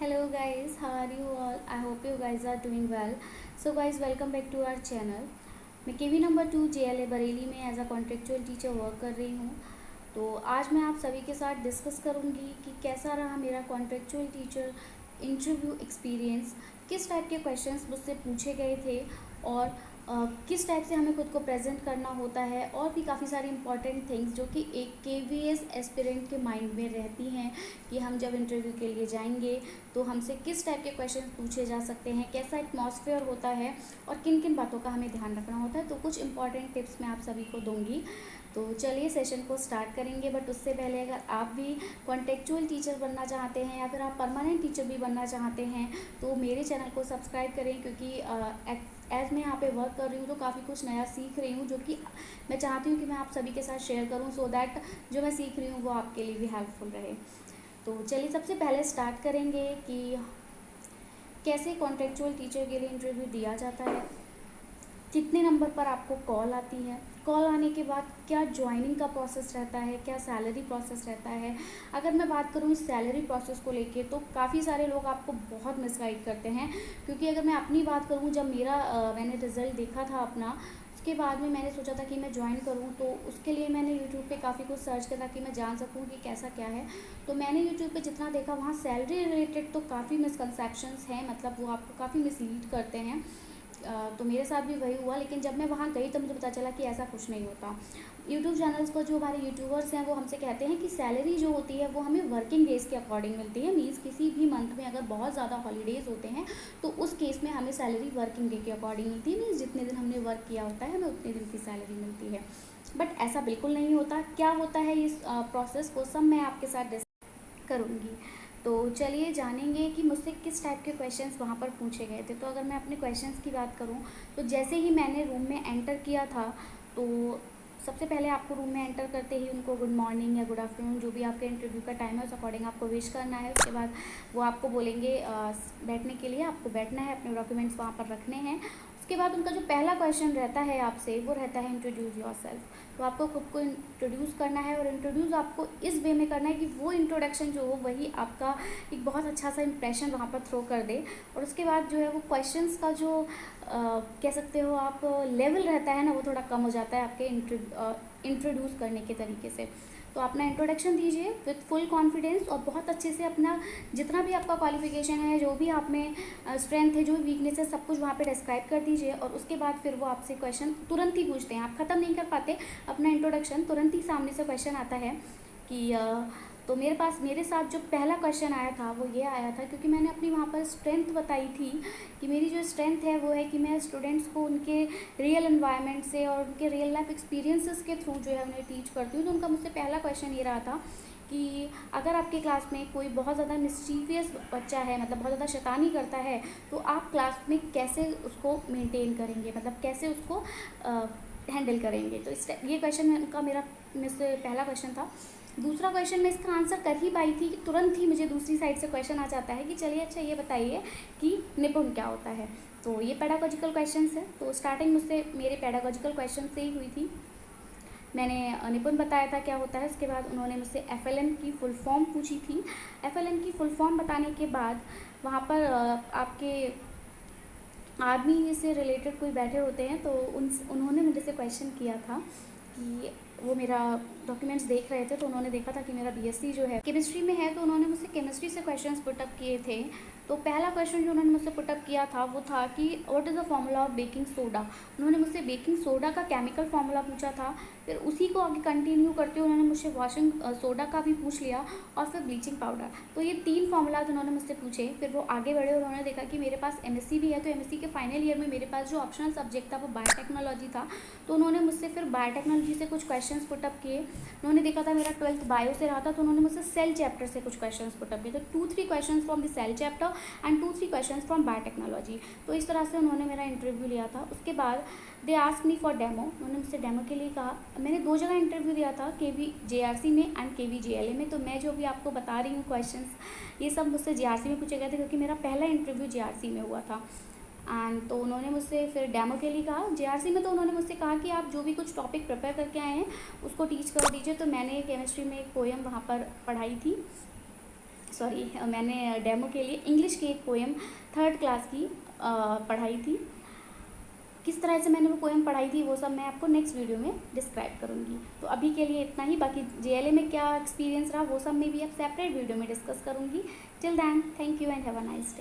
Hello guys, how are you all? I hope you guys are doing well. So guys, welcome back to our channel. मैं केवी number 2 JLA Bareilly में as a contractual teacher work कर रही हूँ। तो आज मैं आप सभी के साथ डिस्कस करूँगी कि कैसा रहा मेरा कॉन्ट्रेक्चुअल टीचर इंटरव्यू एक्सपीरियंस, किस टाइप के क्वेश्चंस मुझसे पूछे गए थे और किस टाइप से हमें खुद को प्रेजेंट करना होता है, और भी काफ़ी सारी इंपॉर्टेंट थिंग्स जो कि एक केवीएस एस्पिरेंट के माइंड में रहती हैं कि हम जब इंटरव्यू के लिए जाएंगे तो हमसे किस टाइप के क्वेश्चन पूछे जा सकते हैं, कैसा एटमॉस्फेयर होता है और किन किन बातों का हमें ध्यान रखना होता है। तो कुछ इंपॉर्टेंट टिप्स मैं आप सभी को दूंगी। तो चलिए सेशन को स्टार्ट करेंगे। बट उससे पहले अगर आप भी कॉन्टेक्चुअल टीचर बनना चाहते हैं या फिर आप परमानेंट टीचर भी बनना चाहते हैं तो मेरे चैनल को सब्सक्राइब करें, क्योंकि एज़ मैं यहाँ पे वर्क कर रही हूँ तो काफ़ी कुछ नया सीख रही हूँ जो कि मैं चाहती हूँ कि मैं आप सभी के साथ शेयर करूँ, सो दैट जो मैं सीख रही हूँ वो आपके लिए भी हेल्पफुल रहे। तो चलिए सबसे पहले स्टार्ट करेंगे कि कैसे कॉन्ट्रेक्चुअल टीचर के लिए इंटरव्यू दिया जाता है, कितने नंबर पर आपको कॉल आती है, कॉल आने के बाद क्या ज्वाइनिंग का प्रोसेस रहता है, क्या सैलरी प्रोसेस रहता है। अगर मैं बात करूँ इस सैलरी प्रोसेस को लेके तो काफ़ी सारे लोग आपको बहुत मिसगाइड करते हैं, क्योंकि अगर मैं अपनी बात करूँ, जब मैंने रिज़ल्ट देखा था अपना, उसके बाद में मैंने सोचा था कि मैं ज्वाइन करूँ, तो उसके लिए मैंने यूट्यूब पे काफ़ी कुछ सर्च करा कि मैं जान सकूँ कि कैसा क्या है। तो मैंने यूट्यूब पे जितना देखा वहाँ सैलरी रिलेटेड तो काफ़ी मिसकंसेप्शंस हैं, मतलब वो आपको काफ़ी मिसलीड करते हैं। तो मेरे साथ भी वही हुआ, लेकिन जब मैं वहाँ गई तो मुझे पता चला कि ऐसा कुछ नहीं होता। यूट्यूब चैनल्स को जो हमारे यूट्यूबर्स हैं वो हमसे कहते हैं कि सैलरी जो होती है वो हमें वर्किंग डेज़ के अकॉर्डिंग मिलती है। मीन्स किसी भी मंथ में अगर बहुत ज़्यादा हॉलीडेज़ होते हैं तो उस केस में हमें सैलरी वर्किंग डे के अकॉर्डिंग मिलती है। मीन्स जितने दिन हमने वर्क किया होता है हमें उतने दिन की सैलरी मिलती है। बट ऐसा बिल्कुल नहीं होता। क्या होता है इस प्रोसेस को सब मैं आपके साथ डिस्कस करूँगी। तो चलिए जानेंगे कि मुझसे किस टाइप के क्वेश्चंस वहाँ पर पूछे गए थे। तो अगर मैं अपने क्वेश्चंस की बात करूँ तो जैसे ही मैंने रूम में एंटर किया था तो सबसे पहले आपको रूम में एंटर करते ही उनको गुड मॉर्निंग या गुड आफ्टरनून, जो भी आपके इंटरव्यू का टाइम है उस अकॉर्डिंग आपको विश करना है। उसके बाद वो आपको बोलेंगे बैठने के लिए, आपको बैठना है, अपने डॉक्यूमेंट्स वहाँ पर रखने हैं। उसके बाद उनका जो पहला क्वेश्चन रहता है आपसे वो रहता है इंट्रोड्यूस योरसेल्फ। तो आपको खुद को इंट्रोड्यूस करना है, और इंट्रोड्यूस आपको इस वे में करना है कि वो इंट्रोडक्शन जो हो वही आपका एक बहुत अच्छा सा इंप्रेशन वहाँ पर थ्रो कर दे। और उसके बाद जो है वो क्वेश्चंस का जो कह सकते हो आप लेवल रहता है ना, वो थोड़ा कम हो जाता है आपके इंट्रोड्यूस करने के तरीके से। तो अपना इंट्रोडक्शन दीजिए विथ फुल कॉन्फिडेंस और बहुत अच्छे से अपना जितना भी आपका क्वालिफिकेशन है, जो भी आप में स्ट्रेंथ है, जो भी वीकनेस है, सब कुछ वहाँ पे डिस्क्राइब कर दीजिए। और उसके बाद फिर वो आपसे क्वेश्चन तुरंत ही पूछते हैं, आप ख़त्म नहीं कर पाते अपना इंट्रोडक्शन, तुरंत ही सामने से क्वेश्चन आता है कि तो मेरे साथ जो पहला क्वेश्चन आया था वो ये आया था, क्योंकि मैंने अपनी वहाँ पर स्ट्रेंथ बताई थी कि मेरी जो स्ट्रेंथ है वो है कि मैं स्टूडेंट्स को उनके रियल एनवायरनमेंट से और उनके रियल लाइफ एक्सपीरियंसेस के थ्रू जो है उन्हें टीच करती हूँ। तो उनका मुझसे पहला क्वेश्चन ये रहा था कि अगर आपके क्लास में कोई बहुत ज़्यादा मिस्चीवियस बच्चा है, मतलब बहुत ज़्यादा शैतानी करता है, तो आप क्लास में कैसे उसको मेंटेन करेंगे, मतलब कैसे उसको हैंडल करेंगे। तो ये क्वेश्चन उनका मेरा मुझसे पहला क्वेश्चन था। दूसरा क्वेश्चन मैं इसका आंसर कर ही पाई थी कि तुरंत ही मुझे दूसरी साइड से क्वेश्चन आ जाता है कि चलिए अच्छा ये बताइए कि निपुण क्या होता है। तो ये पेडागोजिकल क्वेश्चंस है। तो स्टार्टिंग मुझसे मेरे पेडागोजिकल क्वेश्चन से ही हुई थी। मैंने निपुण बताया था क्या होता है। उसके बाद उन्होंने मुझसे एफएलएन की फुल फॉर्म पूछी थी। एफएलएन की फुल फॉर्म बताने के बाद वहाँ पर आपके आर्मी से रिलेटेड कोई बैठे होते हैं, तो उन्होंने मुझे से क्वेश्चन किया था कि वो मेरा डॉक्यूमेंट्स देख रहे थे, तो उन्होंने देखा था कि मेरा बीएससी जो है केमिस्ट्री में है, तो उन्होंने मुझसे केमिस्ट्री से क्वेश्चंस पुटअप किए थे। तो पहला क्वेश्चन जो उन्होंने मुझसे पुटअप किया था वो था कि what is the formula of baking soda. उन्होंने मुझसे बेकिंग सोडा का केमिकल फार्मूला पूछा था। फिर उसी को आगे कंटिन्यू करते हुए उन्होंने मुझसे वॉशिंग सोडा का भी पूछ लिया, और फिर ब्लीचिंग पाउडर। तो ये 3 फार्मूलाज उन्होंने मुझसे पूछे। फिर वो आगे बढ़े, उन्होंने देखा कि मेरे पास एमएससी भी है, तो एमएससी के फाइनल ईयर में मेरे पास जो ऑप्शनल सब्जेक्ट था वो बायोटेक्नोलॉजी था। तो उन्होंने मुझसे फिर बायोटेक्नोलॉजी से कुछ क्वेश्चन पुटअप किए। उन्होंने देखा था मेरा 12th बायो से रहा था, तो उन्होंने मुझसे सेल चैप्टर से कुछ क्वेश्चन पुटअप किए। तो 2-3 question from the cell chapter and 2-3 question from biotechnology. तो इस तरह से उन्होंने मेरा इंटरव्यू लिया था। उसके बाद they ask me for demo. उन्होंने मुझसे डेमो के लिए कहा। मैंने 2 जगह इंटरव्यू दिया था, केवी जेआरसी में एंड केवी जेएलए में। तो मैं जो भी आपको बता रही हूँ क्वेश्चंस, ये सब मुझसे जेआरसी में पूछे गए थे, क्योंकि मेरा पहला इंटरव्यू जेआरसी में हुआ था। एंड तो उन्होंने मुझसे फिर डेमो के लिए कहा जेआरसी में। तो उन्होंने मुझसे कहा कि आप जो भी कुछ टॉपिक प्रिपेयर करके आए हैं उसको टीच कर दीजिए। तो मैंने केमिस्ट्री में एक पोएम वहाँ पर पढ़ाई थी, सॉरी मैंने डेमो के लिए इंग्लिश की एक पोएम 3rd क्लास की पढ़ाई थी। किस तरह से मैंने वो पोएम पढ़ाई थी वो सब मैं आपको नेक्स्ट वीडियो में डिस्क्राइब करूँगी। तो अभी के लिए इतना ही, बाकी JLA में क्या एक्सपीरियंस रहा वो सब मैं भी अब सेपरेट वीडियो में डिस्कस करूँगी। Till then, thank you and have a nice day.